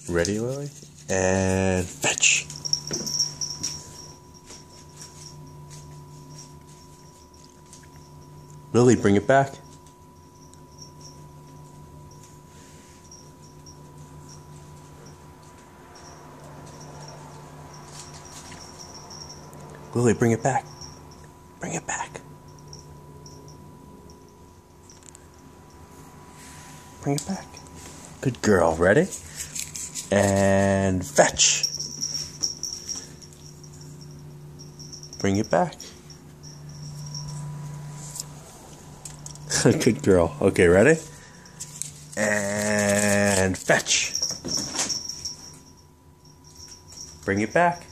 Ready, Lily? And fetch. Lily, bring it back. Lily, bring it back. Bring it back. Bring it back. Good girl. Ready? And fetch. Bring it back. Good girl. Okay, ready? And fetch. Bring it back.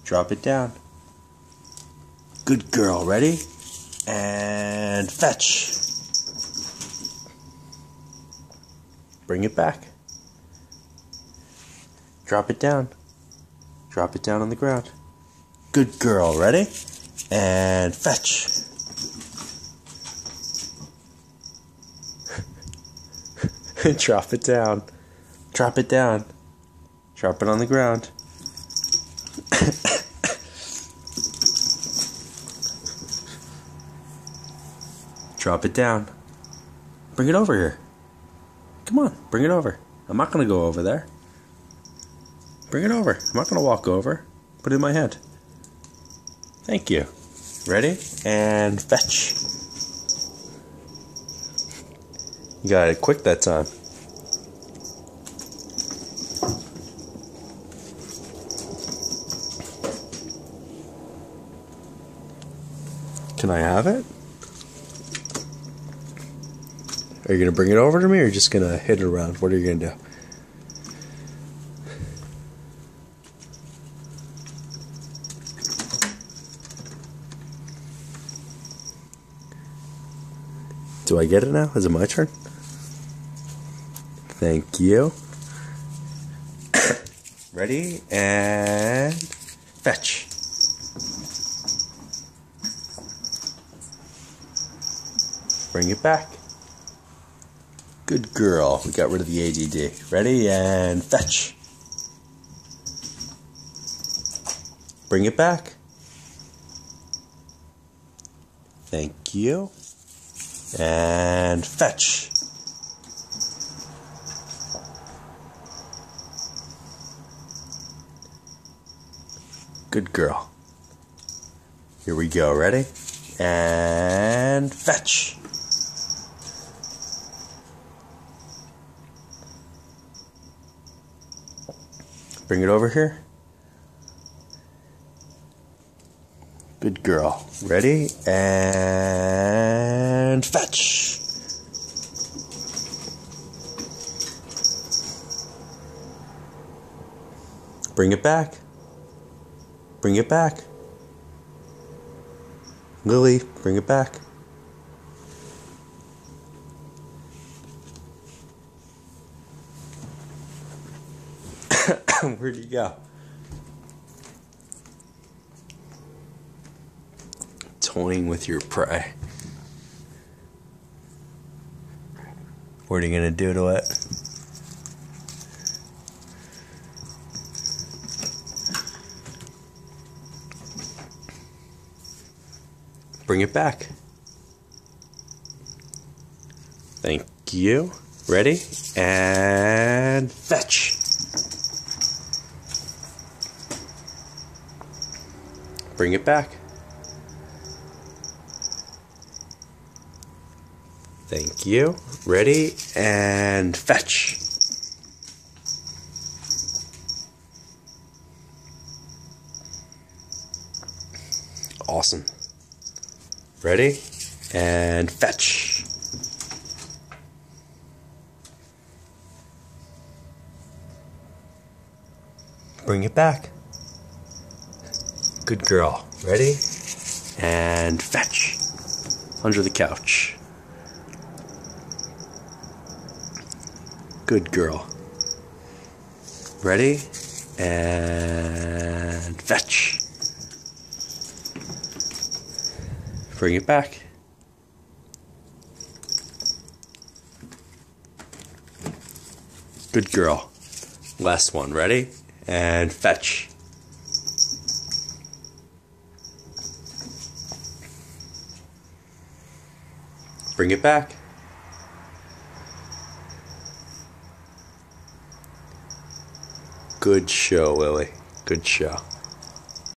Drop it down. Good girl. Ready? And fetch. Bring it back. Drop it down. Drop it down on the ground. Good girl. Ready? And fetch. Drop it down. Drop it down. Drop it on the ground. Drop it down. Bring it over here. Come on, bring it over. I'm not going to go over there. Bring it over. I'm not going to walk over. Put it in my hand. Thank you. Ready? And fetch. You got it quick that time. Can I have it? Are you going to bring it over to me, or are you just going to hit it around? What are you going to do? Do I get it now? Is it my turn? Thank you. Ready? And fetch. Bring it back. Good girl. We got rid of the ADD. Ready? And fetch. Bring it back. Thank you. And fetch. Good girl. Here we go. Ready? And fetch. Bring it over here. Good girl. Ready? And fetch. Bring it back. Bring it back. Lily, bring it back. Where'd you go? Toying with your prey. What are you gonna do to it? Bring it back. Thank you. Ready? And fetch. Bring it back. Thank you. Ready? And fetch. Awesome. Ready? And fetch. Bring it back. Good girl. Ready? And fetch. Under the couch. Good girl. Ready? And fetch. Bring it back. Good girl. Last one. Ready? And fetch. Bring it back. Good show, Lily. Good show.